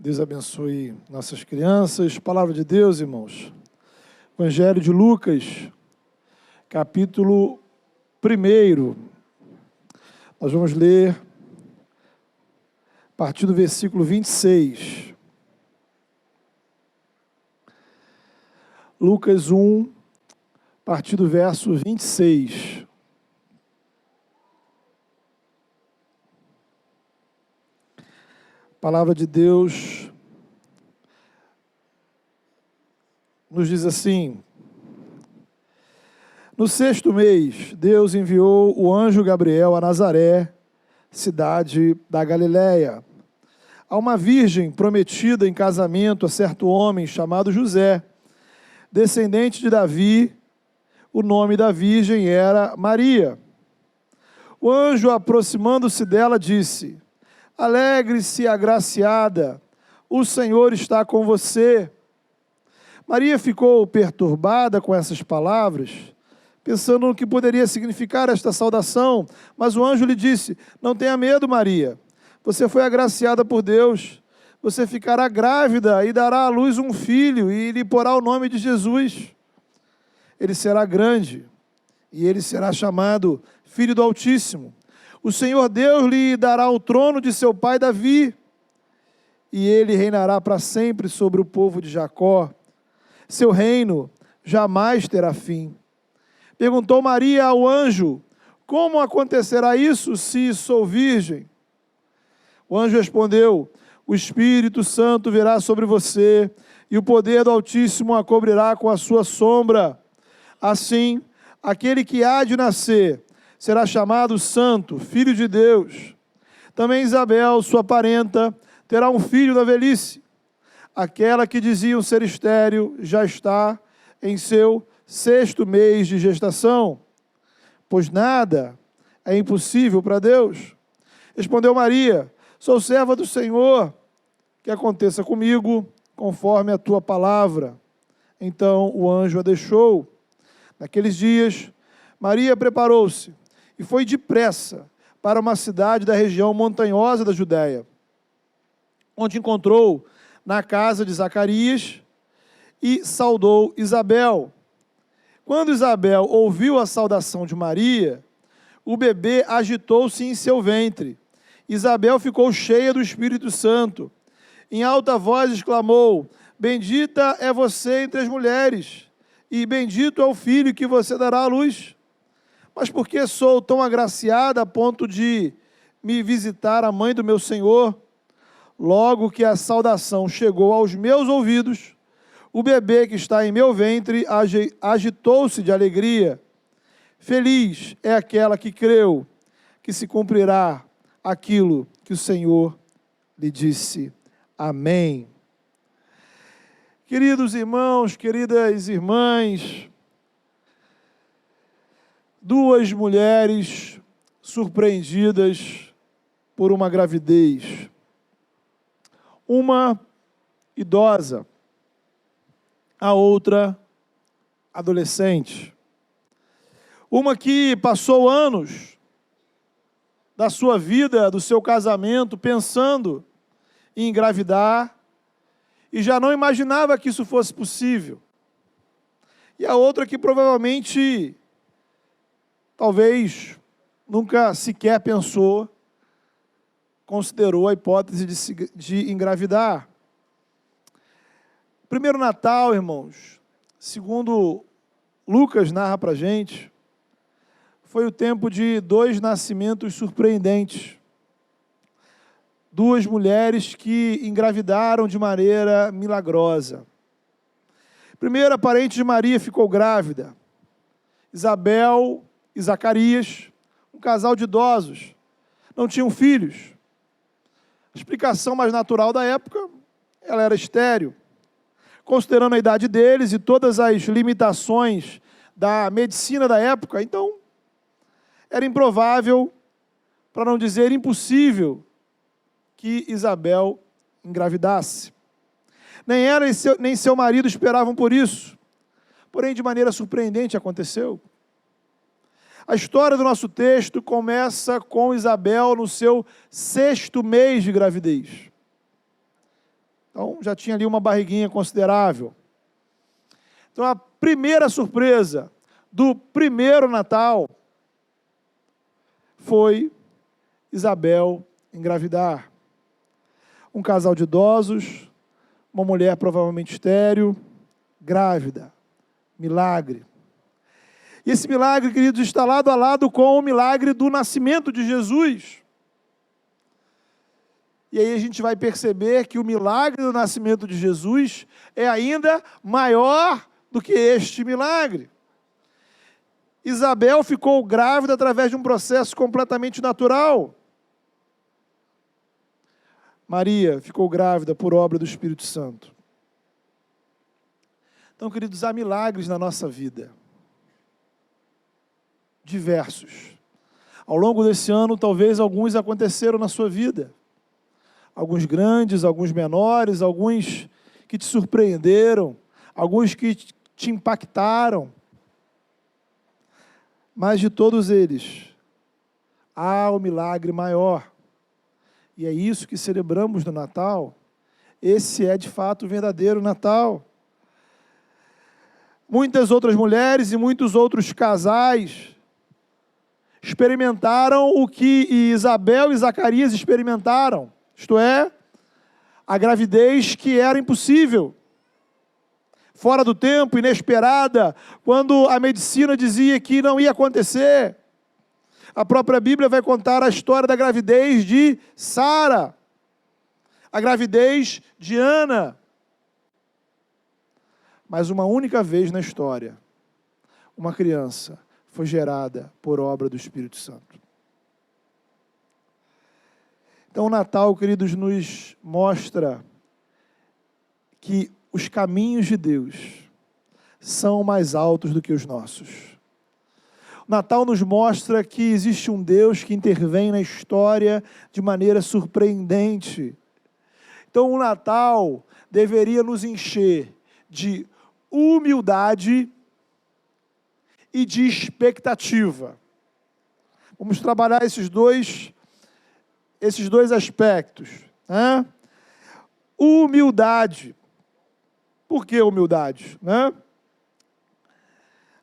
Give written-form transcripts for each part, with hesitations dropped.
Deus abençoe nossas crianças. Palavra de Deus, irmãos. Evangelho de Lucas, capítulo 1. Nós vamos ler a partir do versículo 26. Lucas 1, a partir do verso 26. A palavra de Deus nos diz assim: no 6º mês, Deus enviou o anjo Gabriel a Nazaré, cidade da Galiléia, a uma virgem prometida em casamento a certo homem chamado José, descendente de Davi. O nome da virgem era Maria. O anjo, aproximando-se dela, disse: alegre-se, agraciada, o Senhor está com você. Maria ficou perturbada com essas palavras, pensando no que poderia significar esta saudação, mas o anjo lhe disse: não tenha medo, Maria, você foi agraciada por Deus, você ficará grávida e dará à luz um filho e lhe porá o nome de Jesus. Ele será grande e ele será chamado Filho do Altíssimo. O Senhor Deus lhe dará o trono de seu pai Davi, e ele reinará para sempre sobre o povo de Jacó. Seu reino jamais terá fim. Perguntou Maria ao anjo: como acontecerá isso se sou virgem? O anjo respondeu: o Espírito Santo virá sobre você, e o poder do Altíssimo a cobrirá com a sua sombra. Assim, aquele que há de nascer será chamado Santo, Filho de Deus. Também Isabel, sua parenta, terá um filho na velhice. Aquela que diziam ser estéril já está em seu 6º mês de gestação, pois nada é impossível para Deus. Respondeu Maria: sou serva do Senhor, que aconteça comigo conforme a tua palavra. Então o anjo a deixou. Naqueles dias, Maria preparou-se e foi depressa para uma cidade da região montanhosa da Judéia, onde encontrou na casa de Zacarias e saudou Isabel. Quando Isabel ouviu a saudação de Maria, o bebê agitou-se em seu ventre. Isabel ficou cheia do Espírito Santo. Em alta voz exclamou: bendita é você entre as mulheres, e bendito é o filho que você dará à luz. Mas por que sou tão agraciada a ponto de me visitar a mãe do meu Senhor? Logo que a saudação chegou aos meus ouvidos, o bebê que está em meu ventre agitou-se de alegria. Feliz é aquela que creu que se cumprirá aquilo que o Senhor lhe disse. Amém. Queridos irmãos, queridas irmãs, duas mulheres surpreendidas por uma gravidez. Uma idosa, a outra adolescente. Uma que passou anos da sua vida, do seu casamento, pensando em engravidar e já não imaginava que isso fosse possível. E a outra que provavelmente, talvez, nunca sequer pensou, considerou a hipótese de engravidar. Primeiro Natal, irmãos, segundo Lucas narra para a gente, foi o tempo de 2 nascimentos surpreendentes. 2 mulheres que engravidaram de maneira milagrosa. Primeiro, a parente de Maria ficou grávida. Isabel e Zacarias, um casal de idosos, não tinham filhos. A explicação mais natural da época, ela era estéril. Considerando a idade deles e todas as limitações da medicina da época, então, era improvável, para não dizer impossível, que Isabel engravidasse. Nem ela nem seu marido esperavam por isso. Porém, de maneira surpreendente aconteceu. A história do nosso texto começa com Isabel no seu 6º mês de gravidez. Então, já tinha ali uma barriguinha considerável. Então, a primeira surpresa do primeiro Natal foi Isabel engravidar. Um casal de idosos, uma mulher provavelmente estéril, grávida. Milagre. E esse milagre, queridos, está lado a lado com o milagre do nascimento de Jesus. E aí a gente vai perceber que o milagre do nascimento de Jesus é ainda maior do que este milagre. Isabel ficou grávida através de um processo completamente natural. Maria ficou grávida por obra do Espírito Santo. Então, queridos, há milagres na nossa vida. Diversos. Ao longo desse ano, talvez alguns aconteceram na sua vida. Alguns grandes, alguns menores, alguns que te surpreenderam, alguns que te impactaram. Mas de todos eles, há o milagre maior. E é isso que celebramos no Natal. Esse é, de fato, o verdadeiro Natal. Muitas outras mulheres e muitos outros casais experimentaram o que Isabel e Zacarias experimentaram. Isto é, a gravidez que era impossível. Fora do tempo, inesperada, quando a medicina dizia que não ia acontecer. A própria Bíblia vai contar a história da gravidez de Sara, a gravidez de Ana. Mas uma única vez na história, uma criança foi gerada por obra do Espírito Santo. Então o Natal, queridos, nos mostra que os caminhos de Deus são mais altos do que os nossos. O Natal nos mostra que existe um Deus que intervém na história de maneira surpreendente. Então o Natal deveria nos encher de humildade e de expectativa. Vamos trabalhar esses dois aspectos. Né? Humildade. Por que humildade? Né?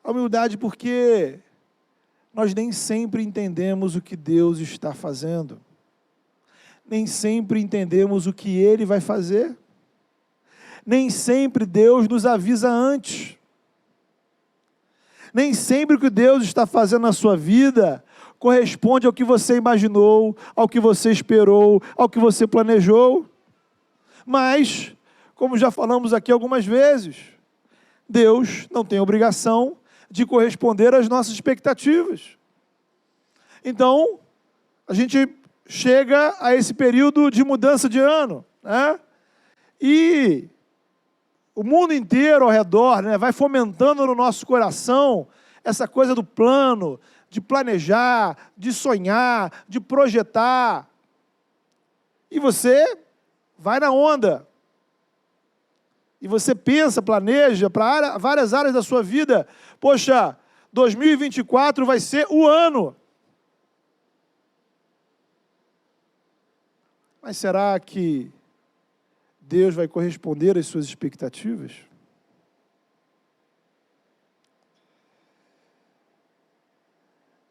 A humildade porque nós nem sempre entendemos o que Deus está fazendo. Nem sempre entendemos o que Ele vai fazer. Nem sempre Deus nos avisa antes. Nem sempre o que Deus está fazendo na sua vida corresponde ao que você imaginou, ao que você esperou, ao que você planejou. Mas, como já falamos aqui algumas vezes, Deus não tem obrigação de corresponder às nossas expectativas. Então, a gente chega a esse período de mudança de ano, né? E o mundo inteiro ao redor, né, vai fomentando no nosso coração essa coisa do plano, de planejar, de sonhar, de projetar. E você vai na onda. E você pensa, planeja para várias áreas da sua vida. Poxa, 2024 vai ser o ano. Mas será que Deus vai corresponder às suas expectativas?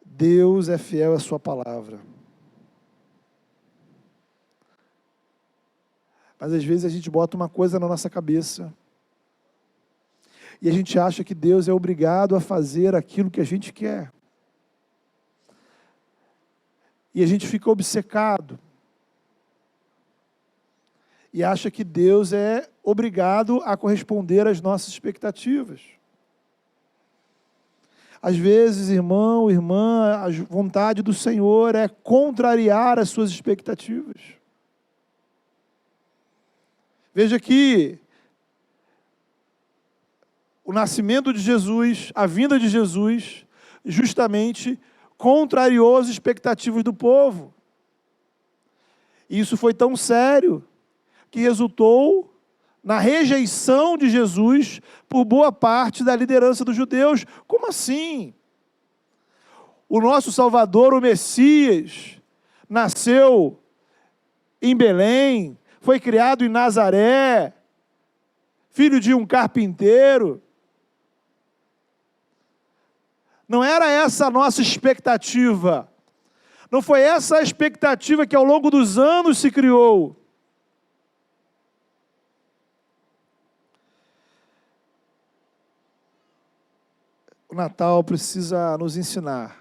Deus é fiel à sua palavra. Mas às vezes a gente bota uma coisa na nossa cabeça e a gente acha que Deus é obrigado a fazer aquilo que a gente quer. E a gente fica obcecado. E acha que Deus é obrigado a corresponder às nossas expectativas. Às vezes, irmão, irmã, a vontade do Senhor é contrariar as suas expectativas. Veja que o nascimento de Jesus, a vinda de Jesus, justamente contrariou as expectativas do povo. E isso foi tão sério que resultou na rejeição de Jesus por boa parte da liderança dos judeus. Como assim? O nosso Salvador, o Messias, nasceu em Belém, foi criado em Nazaré, filho de um carpinteiro. Não era essa a nossa expectativa. Não foi essa a expectativa que ao longo dos anos se criou. O Natal precisa nos ensinar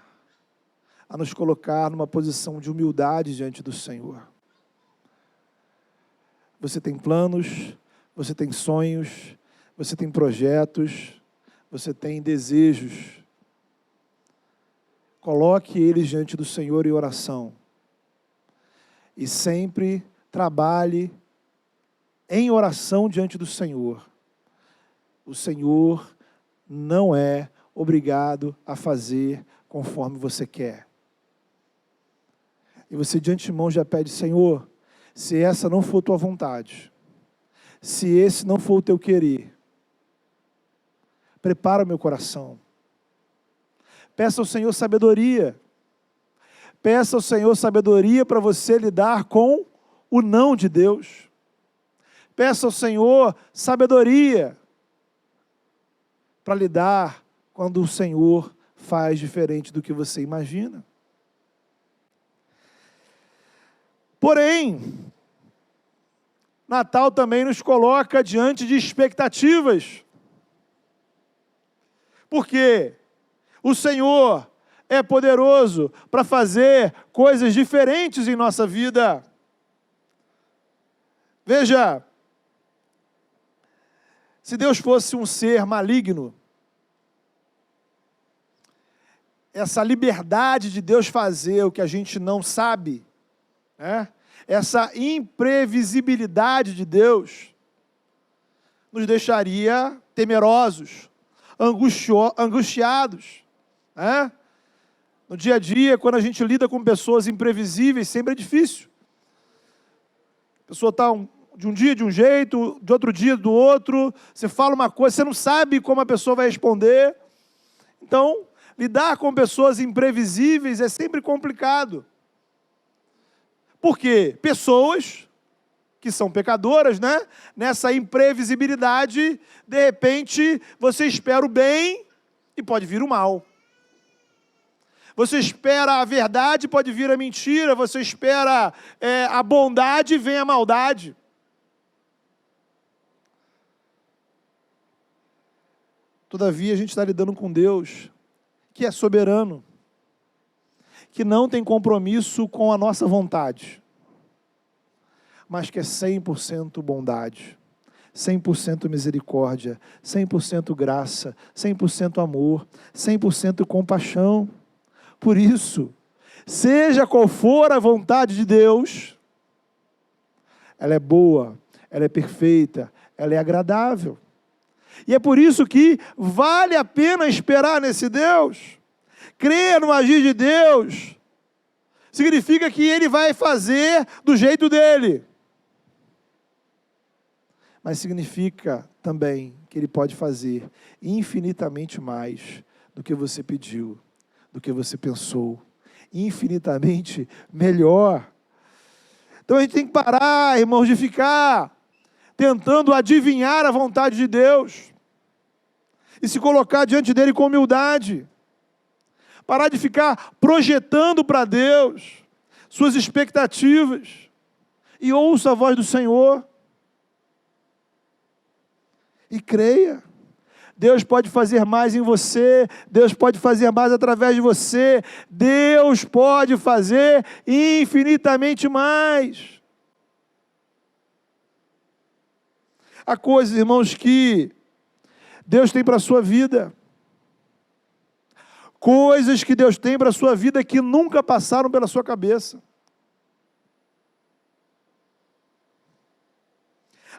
a nos colocar numa posição de humildade diante do Senhor. Você tem planos, você tem sonhos, você tem projetos, você tem desejos. Coloque eles diante do Senhor em oração. E sempre trabalhe em oração diante do Senhor. O Senhor não é obrigado a fazer conforme você quer. E você de antemão já pede: Senhor, se essa não for tua vontade, se esse não for o teu querer, prepara o meu coração. Peça ao Senhor sabedoria. Peça ao Senhor sabedoria para você lidar com o não de Deus. Peça ao Senhor sabedoria para lidar quando o Senhor faz diferente do que você imagina. Porém, Natal também nos coloca diante de expectativas. Por quê? O Senhor é poderoso para fazer coisas diferentes em nossa vida. Veja, se Deus fosse um ser maligno, essa liberdade de Deus fazer o que a gente não sabe, né? Essa imprevisibilidade de Deus, nos deixaria temerosos, angustiados. Né? No dia a dia, quando a gente lida com pessoas imprevisíveis, sempre é difícil. A pessoa está de um dia de um jeito, de outro dia do outro, você fala uma coisa, você não sabe como a pessoa vai responder. Então, lidar com pessoas imprevisíveis é sempre complicado. Por quê? Pessoas que são pecadoras, né? Nessa imprevisibilidade, de repente, você espera o bem e pode vir o mal. Você espera a verdade, pode vir a mentira. Você espera a bondade, vem a maldade. Todavia, a gente está lidando com Deus, que é soberano, que não tem compromisso com a nossa vontade, mas que é 100% bondade, 100% misericórdia, 100% graça, 100% amor, 100% compaixão. Por isso, seja qual for a vontade de Deus, ela é boa, ela é perfeita, ela é agradável. E é por isso que vale a pena esperar nesse Deus. Crer no agir de Deus significa que Ele vai fazer do jeito dEle. Mas significa também que Ele pode fazer infinitamente mais do que você pediu, do que você pensou, infinitamente melhor. Então a gente tem que parar, irmãos, de ficar tentando adivinhar a vontade de Deus e se colocar diante dEle com humildade. Parar de ficar projetando para Deus suas expectativas e ouça a voz do Senhor e creia. Deus pode fazer mais em você, Deus pode fazer mais através de você, Deus pode fazer infinitamente mais. Há coisas, irmãos, que Deus tem para a sua vida. Coisas que Deus tem para a sua vida que nunca passaram pela sua cabeça.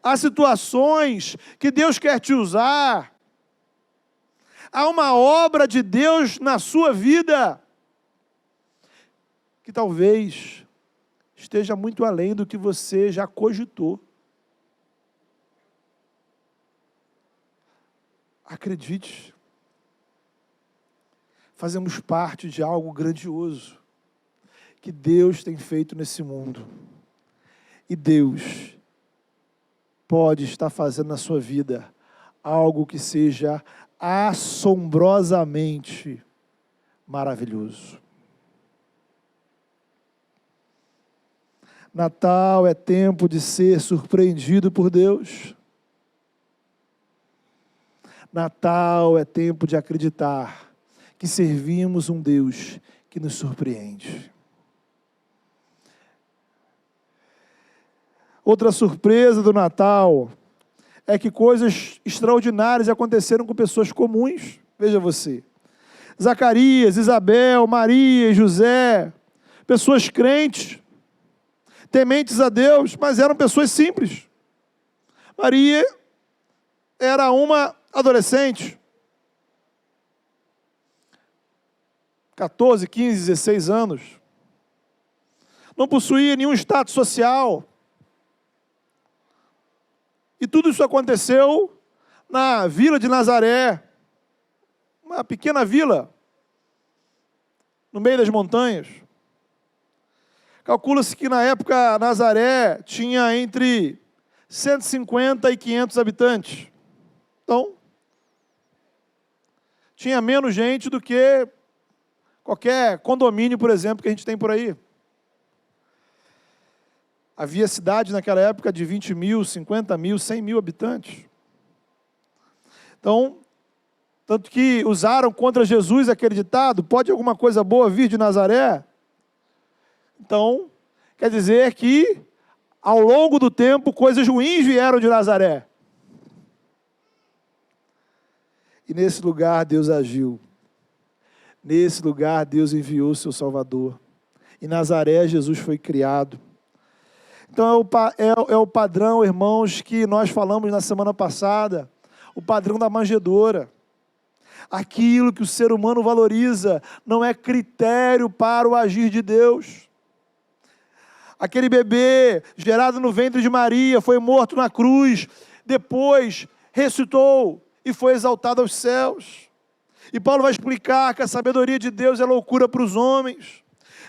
Há situações que Deus quer te usar. Há uma obra de Deus na sua vida que talvez esteja muito além do que você já cogitou. Acredite, fazemos parte de algo grandioso que Deus tem feito nesse mundo. E Deus pode estar fazendo na sua vida algo que seja assombrosamente maravilhoso. Natal é tempo de ser surpreendido por Deus. Natal é tempo de acreditar que servimos um Deus que nos surpreende. Outra surpresa do Natal é que coisas extraordinárias aconteceram com pessoas comuns. Veja você. Zacarias, Isabel, Maria e José, pessoas crentes, tementes a Deus, mas eram pessoas simples. Maria era uma adolescente, 14, 15, 16 anos, não possuía nenhum status social, e tudo isso aconteceu na vila de Nazaré, uma pequena vila, no meio das montanhas. Calcula-se que na época Nazaré tinha entre 150 e 500 habitantes. Então, tinha menos gente do que qualquer condomínio, por exemplo, que a gente tem por aí. Havia cidades naquela época de 20 mil, 50 mil, 100 mil habitantes. Então, tanto que usaram contra Jesus aquele ditado, pode alguma coisa boa vir de Nazaré? Então, quer dizer que, ao longo do tempo, coisas ruins vieram de Nazaré. E nesse lugar Deus agiu. Nesse lugar Deus enviou o seu Salvador. Em Nazaré Jesus foi criado. Então é o padrão, irmãos, que nós falamos na semana passada. O padrão da manjedoura. Aquilo que o ser humano valoriza não é critério para o agir de Deus. Aquele bebê gerado no ventre de Maria foi morto na cruz, depois ressuscitou e foi exaltado aos céus. E Paulo vai explicar que a sabedoria de Deus é loucura para os homens.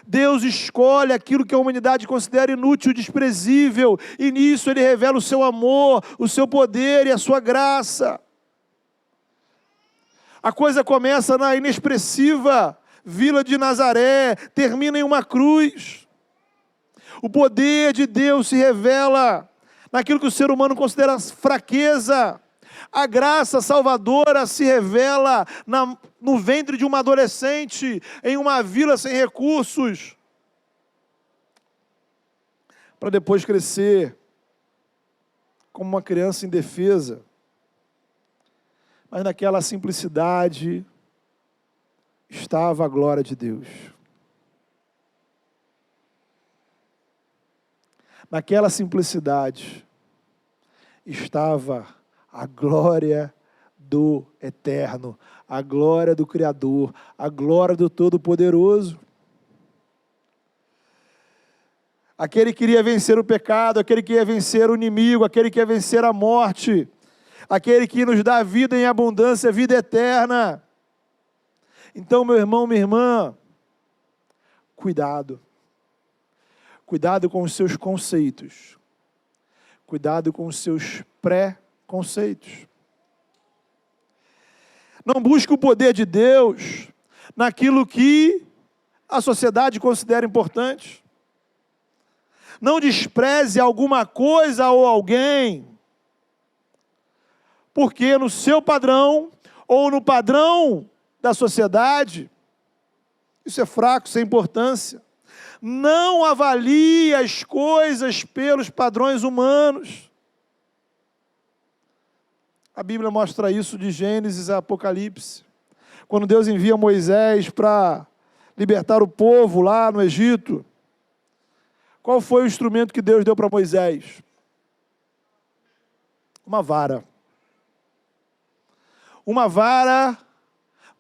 Deus escolhe aquilo que a humanidade considera inútil e desprezível, e nisso Ele revela o seu amor, o seu poder e a sua graça. A coisa começa na inexpressiva vila de Nazaré, termina em uma cruz. O poder de Deus se revela naquilo que o ser humano considera fraqueza. A graça salvadora se revela no ventre de uma adolescente, em uma vila sem recursos, para depois crescer como uma criança indefesa. Mas naquela simplicidade estava a glória de Deus. Naquela simplicidade estava a glória do Eterno, a glória do Criador, a glória do Todo-Poderoso. Aquele que queria vencer o pecado, aquele que ia vencer o inimigo, aquele que ia vencer a morte, aquele que nos dá vida em abundância, vida eterna. Então, meu irmão, minha irmã, cuidado. Cuidado com os seus conceitos. Cuidado com os seus pré-conceitos. Não busque o poder de Deus naquilo que a sociedade considera importante. Não despreze alguma coisa ou alguém, porque no seu padrão ou no padrão da sociedade, isso é fraco, sem importância. Não avalie as coisas pelos padrões humanos. A Bíblia mostra isso de Gênesis a Apocalipse. Quando Deus envia Moisés para libertar o povo lá no Egito, qual foi o instrumento que Deus deu para Moisés? Uma vara. Uma vara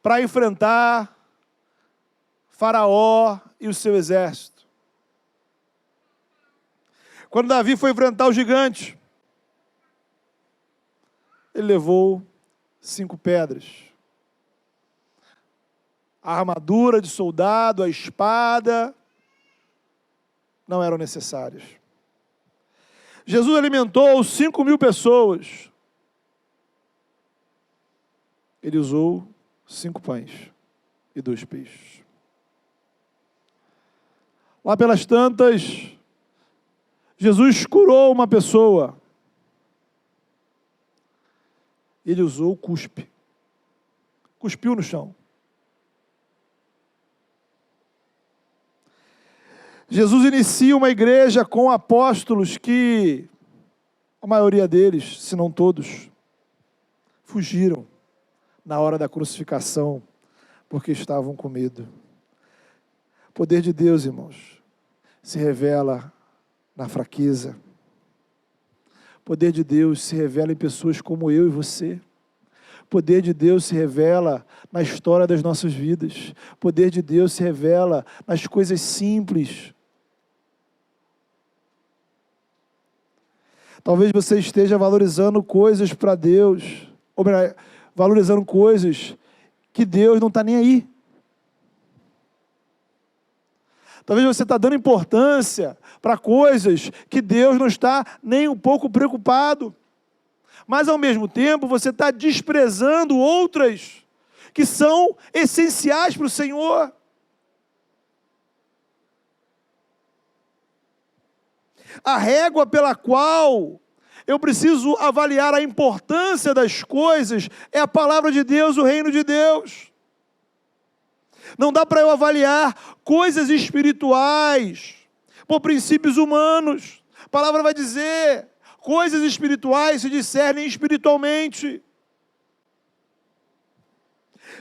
para enfrentar Faraó e o seu exército. Quando Davi foi enfrentar o gigante, ele levou 5 pedras. A armadura de soldado, a espada, não eram necessárias. Jesus alimentou 5.000 pessoas. Ele usou 5 pães e 2 peixes. Lá pelas tantas, Jesus curou uma pessoa. Ele usou o cuspe. Cuspiu no chão. Jesus inicia uma igreja com apóstolos que, a maioria deles, se não todos, fugiram na hora da crucificação, porque estavam com medo. O poder de Deus, irmãos, se revela na fraqueza. O poder de Deus se revela em pessoas como eu e você. O poder de Deus se revela na história das nossas vidas. O poder de Deus se revela nas coisas simples. Talvez você esteja valorizando coisas para Deus, ou melhor, valorizando coisas que Deus não está nem aí. Talvez você está dando importância para coisas que Deus não está nem um pouco preocupado. Mas, ao mesmo tempo, você está desprezando outras que são essenciais para o Senhor. A régua pela qual eu preciso avaliar a importância das coisas é a palavra de Deus, o reino de Deus. Não dá para eu avaliar coisas espirituais por princípios humanos. A palavra vai dizer, coisas espirituais se discernem espiritualmente.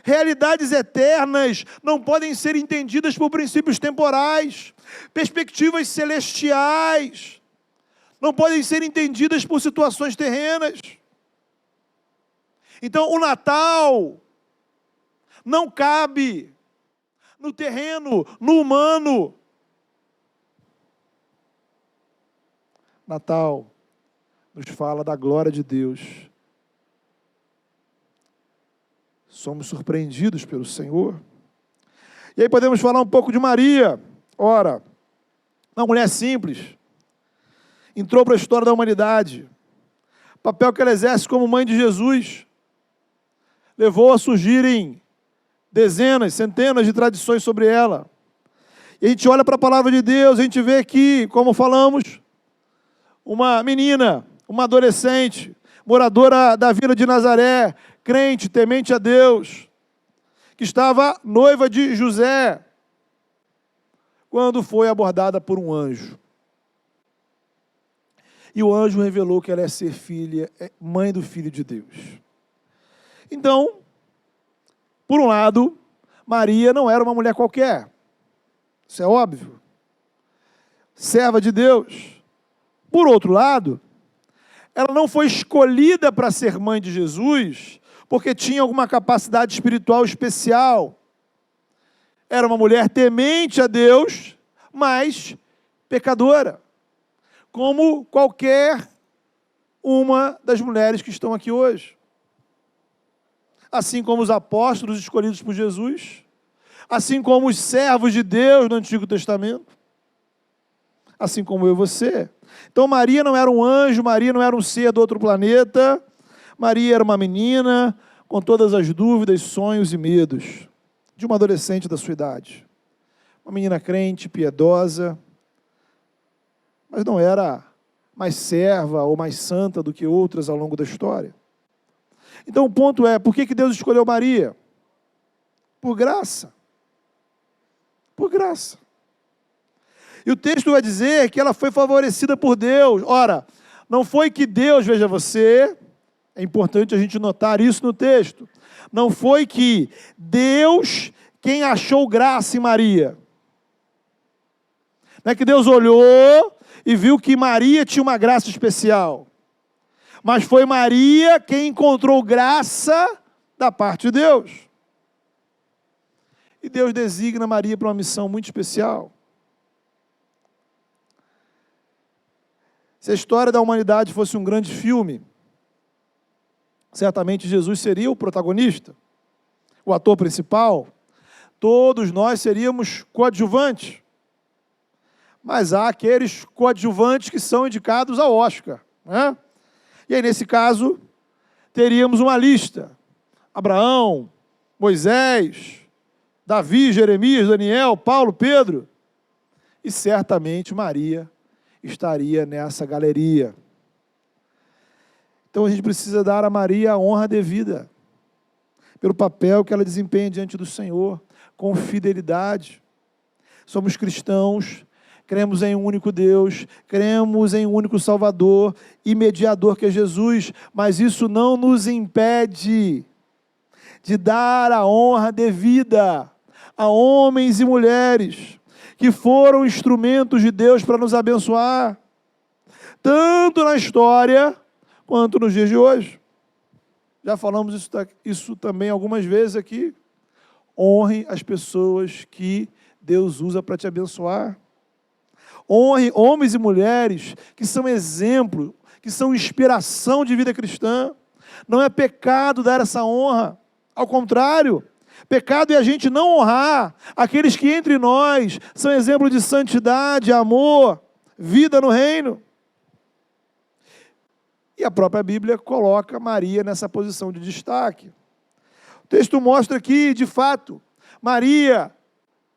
Realidades eternas não podem ser entendidas por princípios temporais. Perspectivas celestiais não podem ser entendidas por situações terrenas. Então, o Natal não cabe no terreno, no humano. Natal nos fala da glória de Deus. Somos surpreendidos pelo Senhor. E aí podemos falar um pouco de Maria. Ora, uma mulher simples, entrou para a história da humanidade. O papel que ela exerce como mãe de Jesus levou a surgirem dezenas, centenas de tradições sobre ela. E a gente olha para a palavra de Deus, a gente vê aqui, como falamos, uma menina, uma adolescente, moradora da vila de Nazaré, crente, temente a Deus, que estava noiva de José, quando foi abordada por um anjo. E o anjo revelou que ela ia ser filha, mãe do Filho de Deus. Então, por um lado, Maria não era uma mulher qualquer. Isso é óbvio. Serva de Deus. Por outro lado, ela não foi escolhida para ser mãe de Jesus porque tinha alguma capacidade espiritual especial. Era uma mulher temente a Deus, mas pecadora, como qualquer uma das mulheres que estão aqui hoje. Assim como os apóstolos escolhidos por Jesus, assim como os servos de Deus no Antigo Testamento, assim como eu e você. Então Maria não era um anjo, Maria não era um ser do outro planeta, Maria era uma menina com todas as dúvidas, sonhos e medos de uma adolescente da sua idade. Uma menina crente, piedosa, mas não era mais serva ou mais santa do que outras ao longo da história. Então o ponto é, por que Deus escolheu Maria? Por graça. Por graça. E o texto vai dizer que ela foi favorecida por Deus. Ora, não foi que Deus, veja você, é importante a gente notar isso no texto, não foi que Deus quem achou graça em Maria. Não é que Deus olhou e viu que Maria tinha uma graça especial. Mas foi Maria quem encontrou graça da parte de Deus. E Deus designa Maria para uma missão muito especial. Se a história da humanidade fosse um grande filme, certamente Jesus seria o protagonista, o ator principal. Todos nós seríamos coadjuvantes. mas há aqueles coadjuvantes que são indicados ao Oscar, né? E aí, nesse caso, teríamos uma lista: Abraão, Moisés, Davi, Jeremias, Daniel, Paulo, Pedro, e certamente Maria estaria nessa galeria. Então a gente precisa dar a Maria a honra devida, pelo papel que ela desempenha diante do Senhor, com fidelidade. Somos cristãos, cremos em um único Deus, cremos em um único Salvador e mediador que é Jesus, mas isso não nos impede de dar a honra devida a homens e mulheres que foram instrumentos de Deus para nos abençoar, tanto na história quanto nos dias de hoje. Já falamos isso também algumas vezes aqui. Honre as pessoas que Deus usa para te abençoar. Honre homens e mulheres que são exemplo, que são inspiração de vida cristã. Não é pecado dar essa honra. Ao contrário, pecado é a gente não honrar aqueles que entre nós são exemplo de santidade, amor, vida no reino. E a própria Bíblia coloca Maria nessa posição de destaque. O texto mostra que, de fato, Maria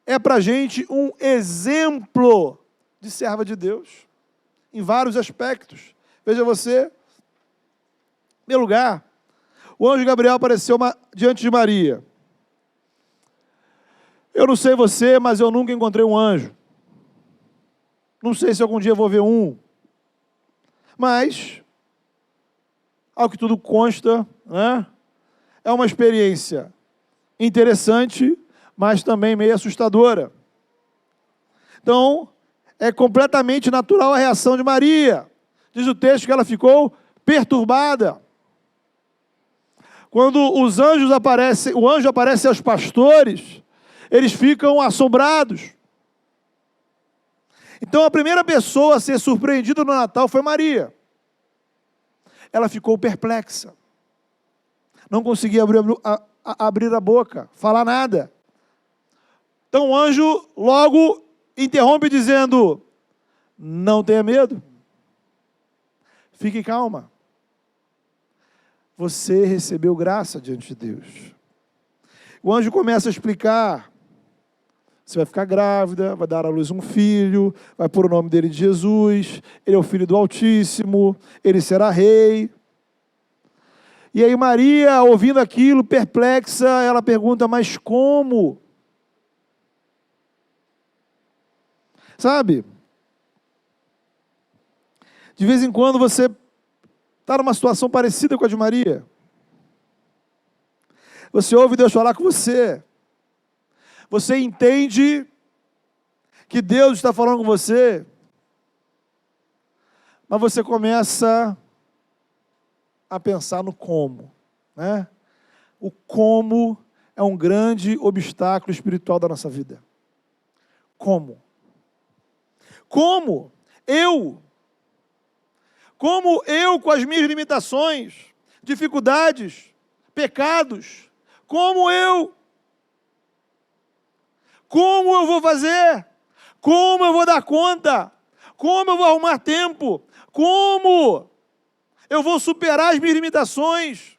é para a gente um exemplo de serva de Deus, em vários aspectos. Veja você, em primeiro lugar, o anjo Gabriel apareceu diante de Maria. Eu não sei você, mas eu nunca encontrei um anjo. Não sei se algum dia eu vou ver um. Mas, ao que tudo consta, né, é uma experiência interessante, mas também meio assustadora. Então, é completamente natural a reação de Maria. Diz o texto que ela ficou perturbada. Quando o anjo aparece aos pastores, eles ficam assombrados. Então, a primeira pessoa a ser surpreendida no Natal foi Maria. Ela ficou perplexa. Não conseguia abrir a boca, falar nada. Então, o anjo logo interrompe dizendo: não tenha medo. Fique calma. Você recebeu graça diante de Deus. O anjo começa a explicar: você vai ficar grávida, vai dar à luz um filho, vai pôr o nome dele de Jesus, ele é o Filho do Altíssimo, ele será rei. E aí Maria, ouvindo aquilo, perplexa, ela pergunta: mas como? Sabe? De vez em quando você está numa situação parecida com a de Maria. Você ouve Deus falar com você. Você entende que Deus está falando com você, mas você começa a pensar no como, né? O como é um grande obstáculo espiritual da nossa vida. Como? Como eu, com as minhas limitações, dificuldades, pecados, como eu vou fazer? Como eu vou dar conta? Como eu vou arrumar tempo? Como eu vou superar as minhas limitações?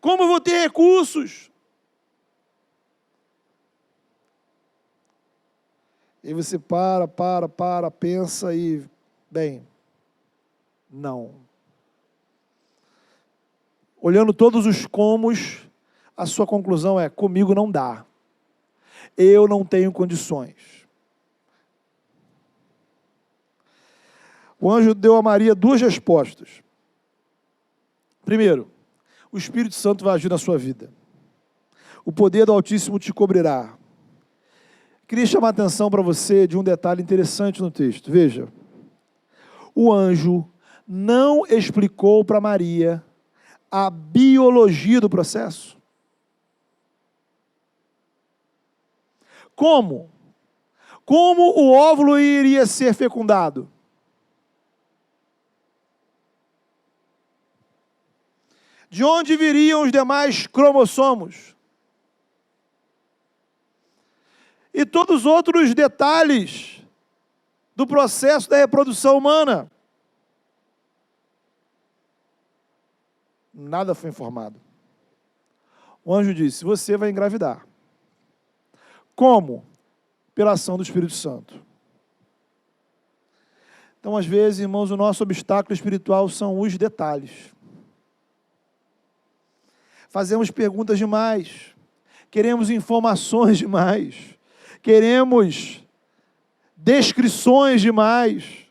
Como eu vou ter recursos? E você pensa e, bem, não. Olhando todos os comos, a sua conclusão é: comigo não dá. Eu não tenho condições. O anjo deu a Maria duas respostas. Primeiro, o Espírito Santo vai agir na sua vida. O poder do Altíssimo te cobrirá. Queria chamar a atenção para você de um detalhe interessante no texto. Veja, o anjo não explicou para Maria a biologia do processo. Como? Como o óvulo iria ser fecundado? De onde viriam os demais cromossomos? E todos os outros detalhes do processo da reprodução humana. Nada foi informado. O anjo disse: você vai engravidar. Como? Pela ação do Espírito Santo. Então, às vezes, irmãos, o nosso obstáculo espiritual são os detalhes. Fazemos perguntas demais, queremos informações demais, queremos descrições demais,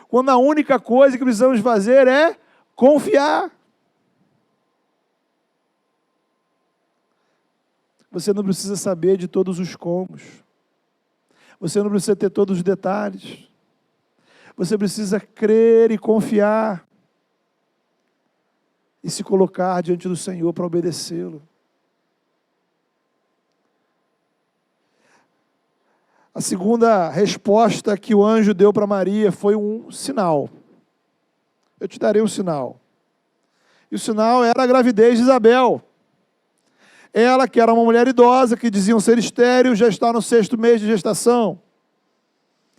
quando a única coisa que precisamos fazer é confiar. Você não precisa saber de todos os comos, você não precisa ter todos os detalhes, você precisa crer e confiar, e se colocar diante do Senhor para obedecê-lo. A segunda resposta que o anjo deu para Maria foi um sinal. Eu te darei um sinal. E o sinal era a gravidez de Isabel. Ela, que era uma mulher idosa, que diziam ser estéril, já está no 6º mês de gestação.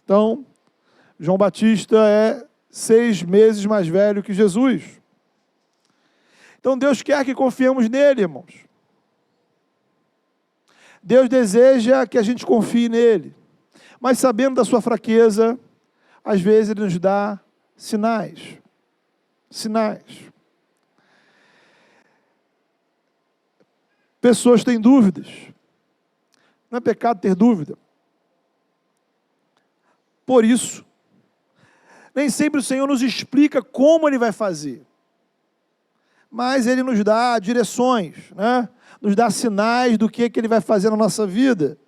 Então, João Batista é 6 meses mais velho que Jesus. Então Deus quer que confiemos nele, irmãos. Deus deseja que a gente confie nele. Mas sabendo da sua fraqueza, às vezes ele nos dá sinais. Sinais. Pessoas têm dúvidas. Não é pecado ter dúvida. Por isso, nem sempre o Senhor nos explica como ele vai fazer. Mas ele nos dá direções, né? Nos dá sinais do que ele vai fazer na nossa vida.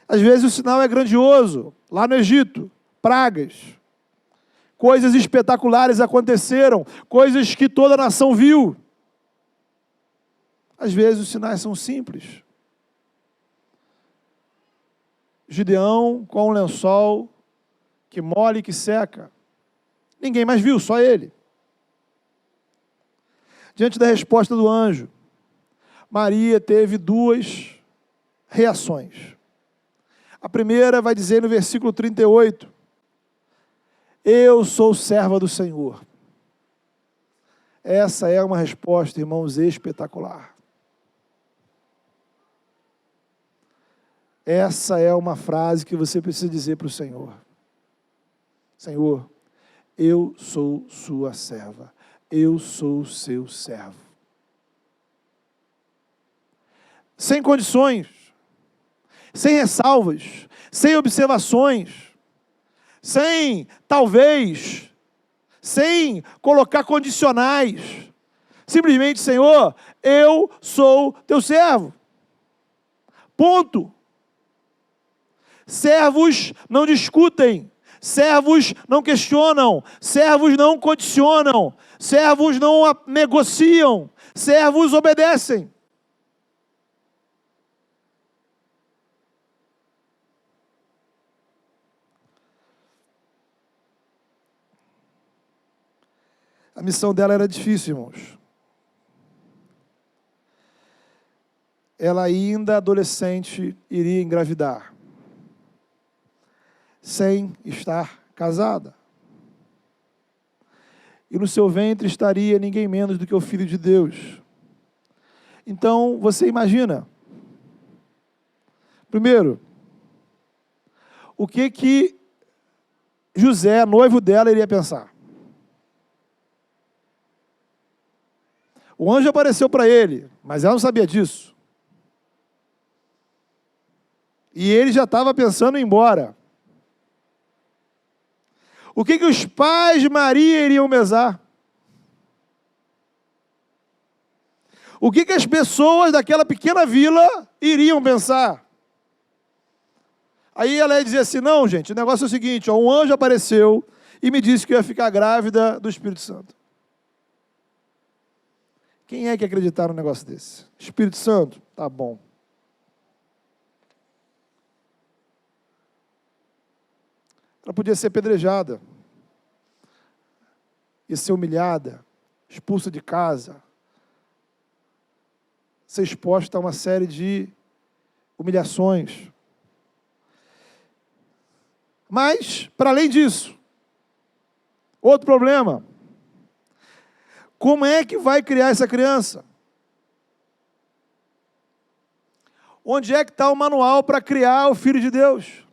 Às vezes o sinal é grandioso. Lá no Egito, pragas. Coisas espetaculares aconteceram, coisas que toda a nação viu. Às vezes os sinais são simples. Gideão com um lençol que molha e que seca. Ninguém mais viu, só ele. Diante da resposta do anjo, Maria teve 2 reações. A primeira vai dizer no versículo 38, eu sou serva do Senhor. Essa é uma resposta, irmãos, espetacular. Essa é uma frase que você precisa dizer para o Senhor. Senhor, eu sou sua serva. Eu sou seu servo. Sem condições, sem ressalvas, sem observações, sem, talvez, sem colocar condicionais. Simplesmente, Senhor, eu sou teu servo. Ponto. Servos não discutem, servos não questionam, servos não condicionam, servos não negociam, servos obedecem. A missão dela era difícil, irmãos. Ela ainda adolescente iria engravidar, sem estar casada. E no seu ventre estaria ninguém menos do que o Filho de Deus. Então, você imagina, primeiro, o que José, noivo dela, iria pensar? O anjo apareceu para ele, mas ela não sabia disso. E ele já estava pensando em ir embora. O que os pais de Maria iriam pensar? O que as pessoas daquela pequena vila iriam pensar? Aí ela ia dizer assim, não, gente, o negócio é o seguinte, ó, um anjo apareceu e me disse que eu ia ficar grávida do Espírito Santo. Quem é que acreditar num negócio desse? Espírito Santo? Tá bom. Ela podia ser apedrejada, ia ser humilhada, expulsa de casa, ser exposta a uma série de humilhações. Mas, para além disso, outro problema. Como é que vai criar essa criança? Onde é que está o manual para criar o Filho de Deus?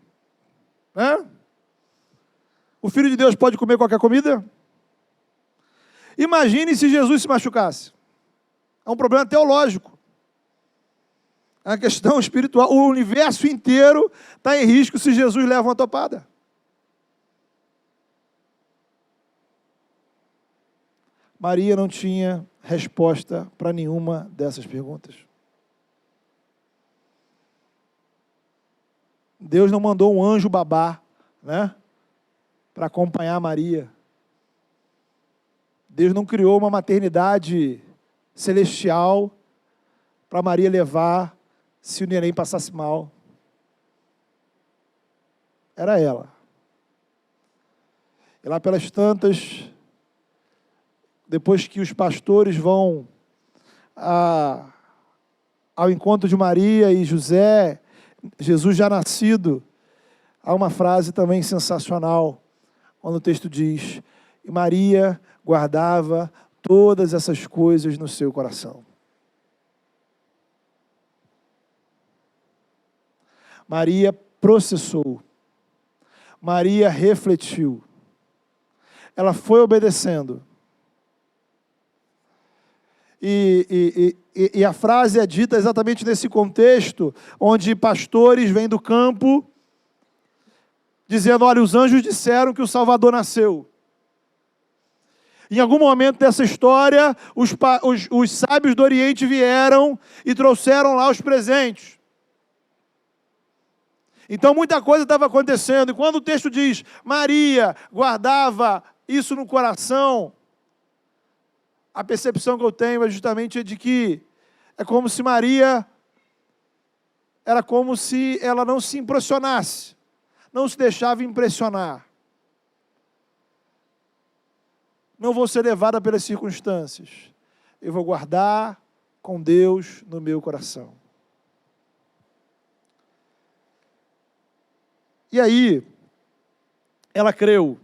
O Filho de Deus pode comer qualquer comida? Imagine se Jesus se machucasse. É um problema teológico. É uma questão espiritual. O universo inteiro está em risco se Jesus leva uma topada. Maria não tinha resposta para nenhuma dessas perguntas. Deus não mandou um anjo babá, para acompanhar Maria. Deus não criou uma maternidade celestial para Maria levar se o neném passasse mal. Era ela. E lá pelas tantas, depois que os pastores vão ao encontro de Maria e José, Jesus já nascido, há uma frase também sensacional, quando o texto diz: e Maria guardava todas essas coisas no seu coração. Maria processou. Maria refletiu. Ela foi obedecendo. E a frase é dita exatamente nesse contexto, onde pastores vêm do campo, dizendo: olha, os anjos disseram que o Salvador nasceu. Em algum momento dessa história, os sábios do Oriente vieram e trouxeram lá os presentes. Então muita coisa estava acontecendo, e quando o texto diz, Maria guardava isso no coração, a percepção que eu tenho é justamente de que é como se Maria, era como se ela não se impressionasse, não se deixava impressionar. Não vou ser levada pelas circunstâncias, eu vou guardar com Deus no meu coração. E aí, ela creu.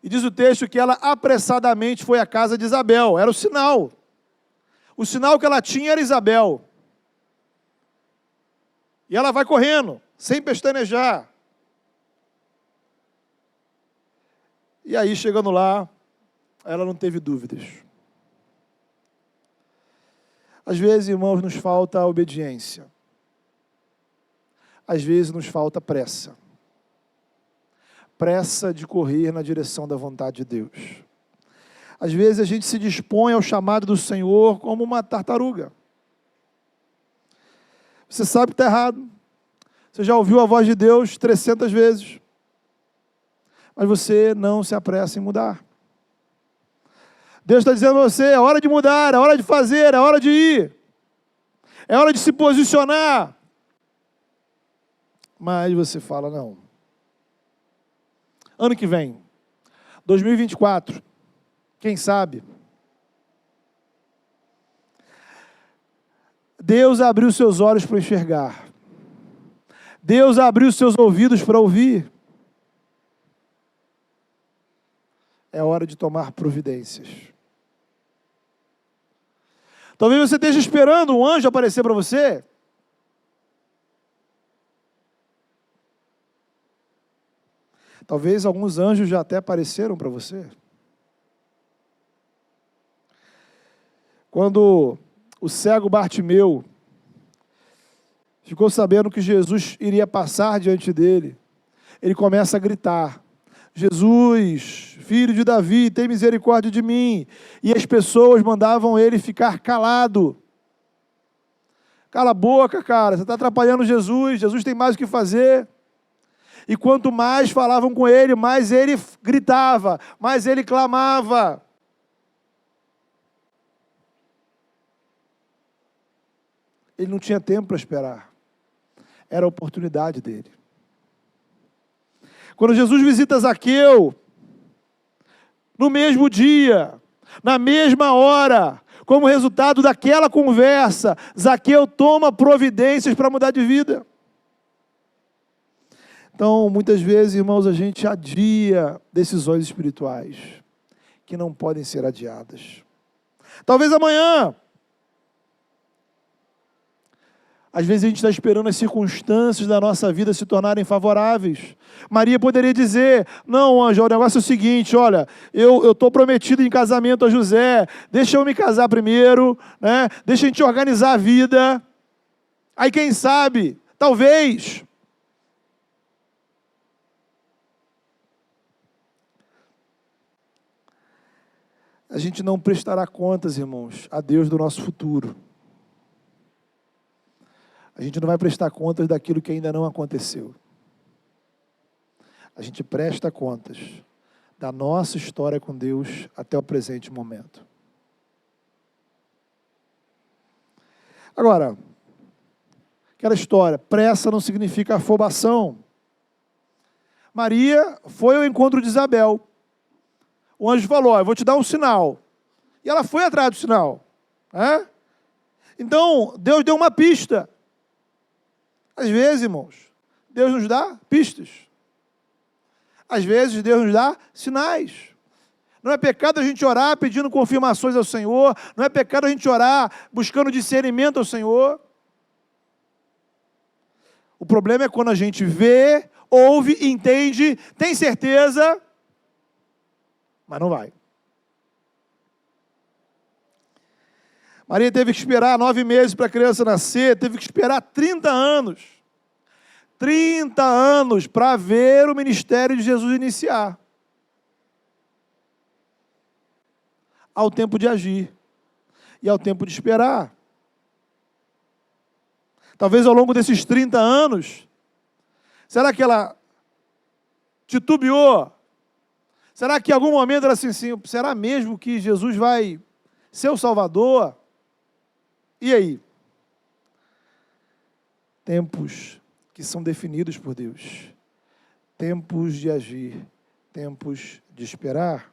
E diz o texto que ela apressadamente foi à casa de Isabel. Era o sinal. O sinal que ela tinha era Isabel. E ela vai correndo, sem pestanejar. E aí, chegando lá, ela não teve dúvidas. Às vezes, irmãos, nos falta obediência. Às vezes nos falta pressa. Pressa de correr na direção da vontade de Deus. Às vezes a gente se dispõe ao chamado do Senhor como uma tartaruga. Você sabe que está errado. Você já ouviu a voz de Deus 300 vezes. Mas você não se apressa em mudar. Deus está dizendo a você, é hora de mudar, é hora de fazer, é hora de ir. É hora de se posicionar. Mas você fala, não. Ano que vem, 2024, quem sabe? Deus abriu seus olhos para enxergar. Deus abriu seus ouvidos para ouvir. É hora de tomar providências. Talvez você esteja esperando um anjo aparecer para você. Talvez alguns anjos já até apareceram para você. Quando o cego Bartimeu ficou sabendo que Jesus iria passar diante dele, ele começa a gritar, Jesus, filho de Davi, tem misericórdia de mim. E as pessoas mandavam ele ficar calado. Cala a boca, cara, você está atrapalhando Jesus, Jesus tem mais o que fazer. E quanto mais falavam com ele, mais ele gritava, mais ele clamava. Ele não tinha tempo para esperar. Era a oportunidade dele. Quando Jesus visita Zaqueu, no mesmo dia, na mesma hora, como resultado daquela conversa, Zaqueu toma providências para mudar de vida. Então, muitas vezes, irmãos, a gente adia decisões espirituais que não podem ser adiadas. Talvez amanhã. Às vezes a gente está esperando as circunstâncias da nossa vida se tornarem favoráveis. Maria poderia dizer, não, anjo, o negócio é o seguinte, olha, eu estou prometido em casamento a José, deixa eu me casar primeiro, né? Deixa a gente organizar a vida. Aí quem sabe, talvez. A gente não prestará contas, irmãos, a Deus do nosso futuro. A gente não vai prestar contas daquilo que ainda não aconteceu. A gente presta contas da nossa história com Deus até o presente momento. Agora, aquela história, pressa não significa afobação. Maria foi ao encontro de Isabel. O anjo falou, eu vou te dar um sinal. E ela foi atrás do sinal. Então, Deus deu uma pista. Às vezes, irmãos, Deus nos dá pistas. Às vezes, Deus nos dá sinais. Não é pecado a gente orar pedindo confirmações ao Senhor. Não é pecado a gente orar buscando discernimento ao Senhor. O problema é quando a gente vê, ouve, entende, tem certeza, mas não vai. Maria teve que esperar 9 meses para a criança nascer, teve que esperar 30 anos. 30 anos para ver o ministério de Jesus iniciar. Há o tempo de agir e há o tempo de esperar. Talvez ao longo desses 30 anos, será que ela titubeou? Será que em algum momento ela assim, será mesmo que Jesus vai ser o Salvador? E aí? Tempos que são definidos por Deus. Tempos de agir, tempos de esperar.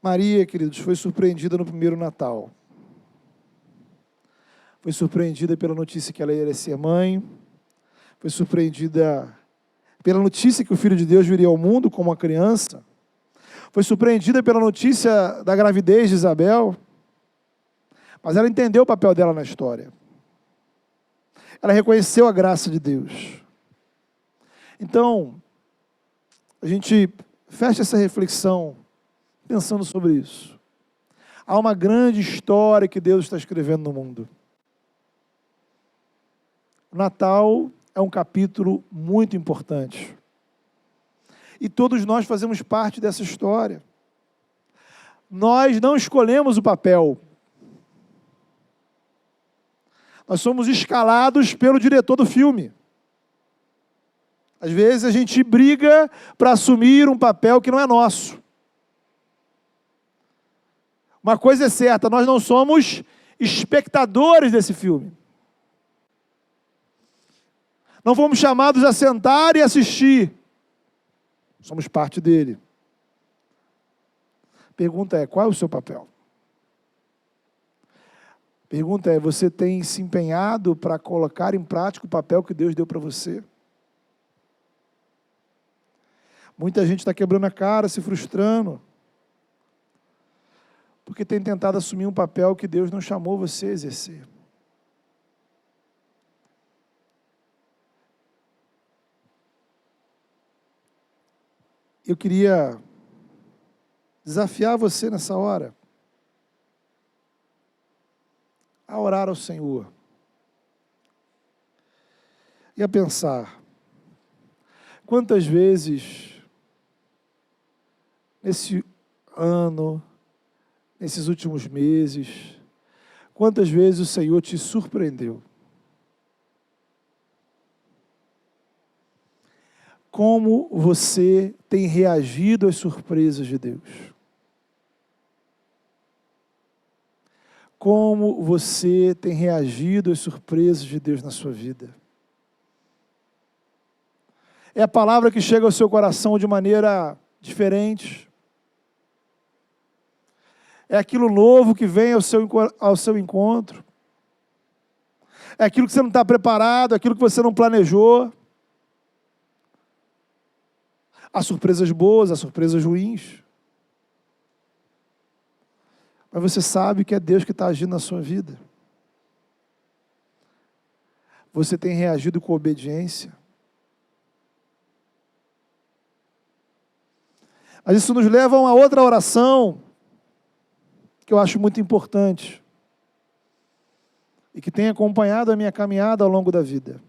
Maria, queridos, foi surpreendida no primeiro Natal. Foi surpreendida pela notícia que ela ia ser mãe. Foi surpreendida pela notícia que o Filho de Deus viria ao mundo como uma criança. Foi surpreendida pela notícia da gravidez de Isabel. Mas ela entendeu o papel dela na história. Ela reconheceu a graça de Deus. Então, a gente fecha essa reflexão pensando sobre isso. Há uma grande história que Deus está escrevendo no mundo. O Natal é um capítulo muito importante. E todos nós fazemos parte dessa história. Nós não escolhemos o papel. Nós somos escalados pelo diretor do filme. Às vezes a gente briga para assumir um papel que não é nosso. Uma coisa é certa, nós não somos espectadores desse filme. Não fomos chamados a sentar e assistir. Somos parte dele. Pergunta é, qual é o seu papel? Pergunta é, você tem se empenhado para colocar em prática o papel que Deus deu para você? Muita gente está quebrando a cara, se frustrando, porque tem tentado assumir um papel que Deus não chamou você a exercer. Eu queria desafiar você nessa hora a orar ao Senhor e a pensar quantas vezes nesse ano, nesses últimos meses, quantas vezes o Senhor te surpreendeu. Como você tem reagido às surpresas de Deus? Como você tem reagido às surpresas de Deus na sua vida? É a palavra que chega ao seu coração de maneira diferente? É aquilo novo que vem ao seu encontro? é aquilo que você não está preparado, é aquilo que você não planejou. Há surpresas boas, há surpresas ruins. Mas você sabe que é Deus que está agindo na sua vida. Você tem reagido com obediência. Mas isso nos leva a uma outra oração, que eu acho muito importante, e que tem acompanhado a minha caminhada ao longo da vida.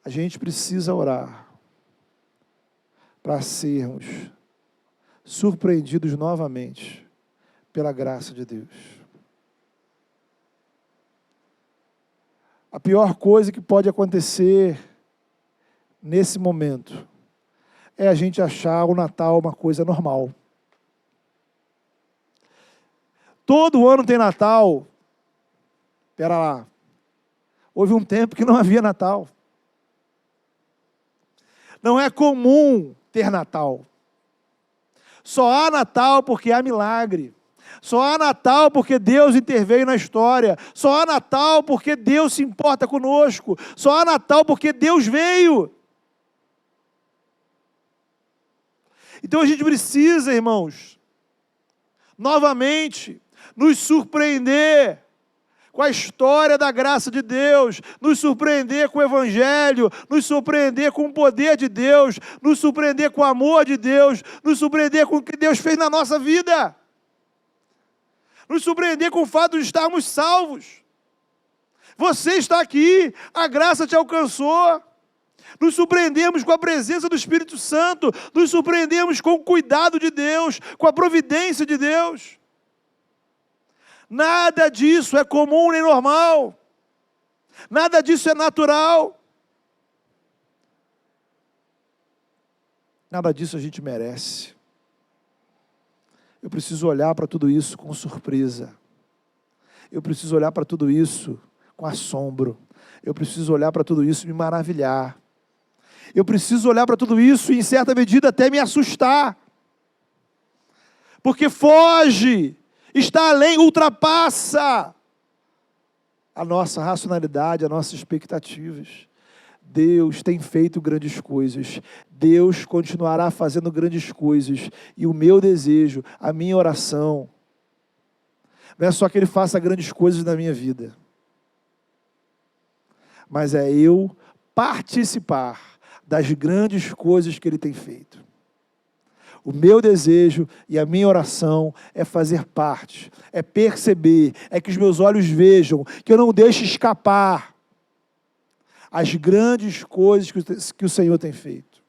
A gente precisa orar para sermos surpreendidos novamente pela graça de Deus. A pior coisa que pode acontecer nesse momento é a gente achar o Natal uma coisa normal. Todo ano tem Natal. Espera lá. Houve um tempo que não havia Natal. Não é comum ter Natal. Só há Natal porque há milagre. Só há Natal porque Deus interveio na história. Só há Natal porque Deus se importa conosco. Só há Natal porque Deus veio. Então a gente precisa, irmãos, novamente, nos surpreender com a história da graça de Deus, nos surpreender com o Evangelho, nos surpreender com o poder de Deus, nos surpreender com o amor de Deus, nos surpreender com o que Deus fez na nossa vida, nos surpreender com o fato de estarmos salvos. Você está aqui, a graça te alcançou. Nos surpreendemos com a presença do Espírito Santo, nos surpreendemos com o cuidado de Deus, com a providência de Deus. Nada disso é comum nem normal. Nada disso é natural. Nada disso a gente merece. Eu preciso olhar para tudo isso com surpresa. Eu preciso olhar para tudo isso com assombro. Eu preciso olhar para tudo isso e me maravilhar. Eu preciso olhar para tudo isso e, em certa medida, até me assustar. Porque foge, está além, ultrapassa a nossa racionalidade, as nossas expectativas. Deus tem feito grandes coisas. Deus continuará fazendo grandes coisas. E o meu desejo, a minha oração, não é só que Ele faça grandes coisas na minha vida, mas é eu participar das grandes coisas que Ele tem feito. O meu desejo e a minha oração é fazer parte, é perceber, é que os meus olhos vejam, que eu não deixe escapar as grandes coisas que o Senhor tem feito.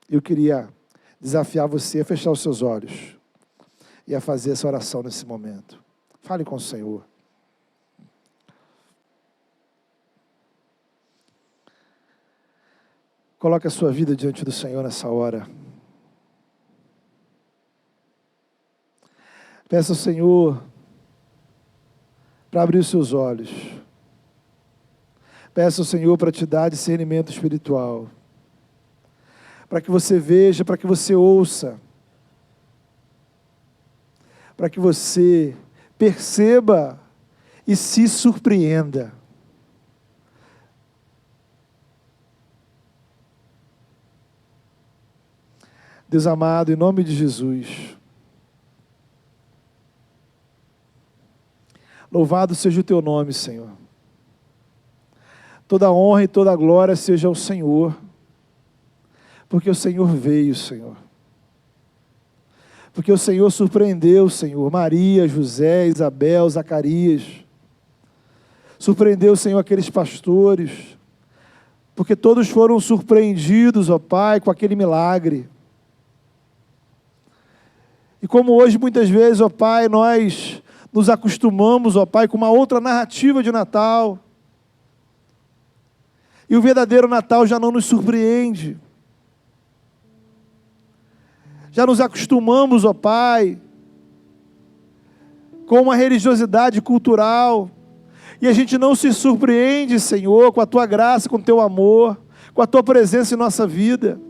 Eu queria desafiar você a fechar os seus olhos e a fazer essa oração nesse momento. Fale com o Senhor. Coloque a sua vida diante do Senhor nessa hora. Peça ao Senhor para abrir os seus olhos. Peça ao Senhor para te dar discernimento espiritual. Para que você veja, para que você ouça. Para que você perceba e se surpreenda. Deus amado, em nome de Jesus, louvado seja o Teu nome, Senhor. Toda honra e toda glória seja ao Senhor, porque o Senhor veio, Senhor. Porque o Senhor surpreendeu, Senhor, Maria, José, Isabel, Zacarias. Surpreendeu, Senhor, aqueles pastores, porque todos foram surpreendidos, ó Pai, com aquele milagre. E como hoje, muitas vezes, ó Pai, nós nos acostumamos, ó Pai, com uma outra narrativa de Natal. E o verdadeiro Natal já não nos surpreende. Já nos acostumamos, ó Pai, com uma religiosidade cultural. E a gente não se surpreende, Senhor, com a Tua graça, com o Teu amor, com a Tua presença em nossa vida.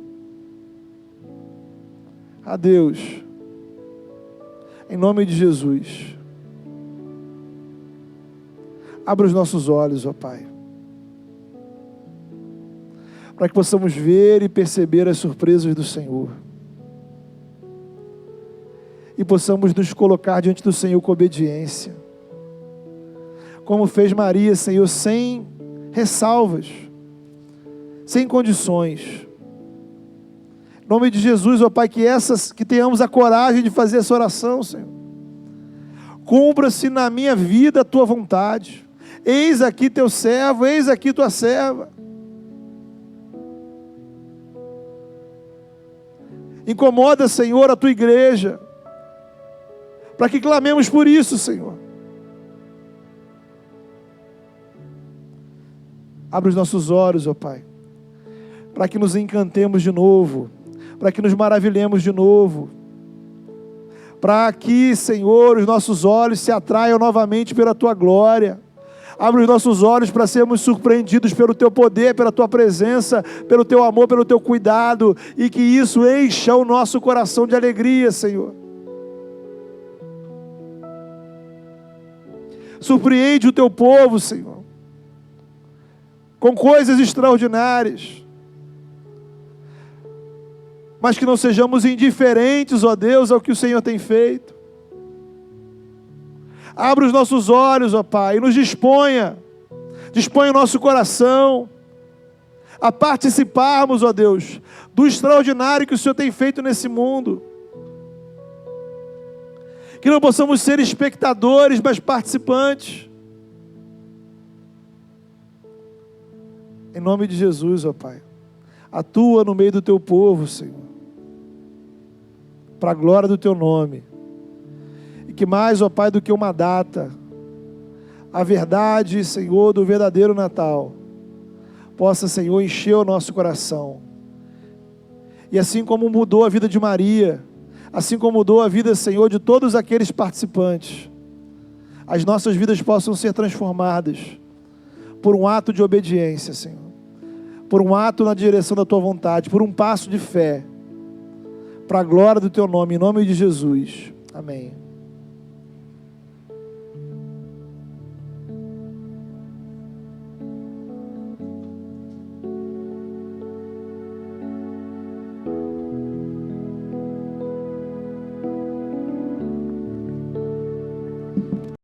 A Deus, em nome de Jesus, Abra os nossos olhos, ó Pai, para que possamos ver e perceber as surpresas do Senhor. E possamos nos colocar diante do Senhor com obediência. Como fez Maria, Senhor, sem ressalvas, sem condições. Em nome de Jesus, ó Pai, que tenhamos a coragem de fazer essa oração, Senhor. Cumpra-se na minha vida a tua vontade. Eis aqui teu servo, eis aqui tua serva. Incomoda, Senhor, a tua igreja, para que clamemos por isso, Senhor. Abre os nossos olhos, ó Pai, para que nos encantemos de novo, para que nos maravilhemos de novo, para que, Senhor, os nossos olhos se atraiam novamente pela tua glória. Abre os nossos olhos para sermos surpreendidos pelo teu poder, pela tua presença, pelo teu amor, pelo teu cuidado, e que isso encha o nosso coração de alegria, Senhor. Surpreende o teu povo, Senhor, com coisas extraordinárias, mas que não sejamos indiferentes, ó Deus, ao que o Senhor tem feito. Abra os nossos olhos, ó Pai, e nos disponha o nosso coração a participarmos, ó Deus, do extraordinário que o Senhor tem feito nesse mundo. Que não possamos ser espectadores, mas participantes. Em nome de Jesus, ó Pai, atua no meio do teu povo, Senhor, para a glória do teu nome. E que mais, ó Pai, do que uma data, a verdade, Senhor, do verdadeiro Natal, possa, Senhor, encher o nosso coração. E assim como mudou a vida de Maria, assim como mudou a vida, Senhor, de todos aqueles participantes, as nossas vidas possam ser transformadas por um ato de obediência, Senhor, por um ato na direção da tua vontade, por um passo de fé, para a glória do teu nome, em nome de Jesus. Amém.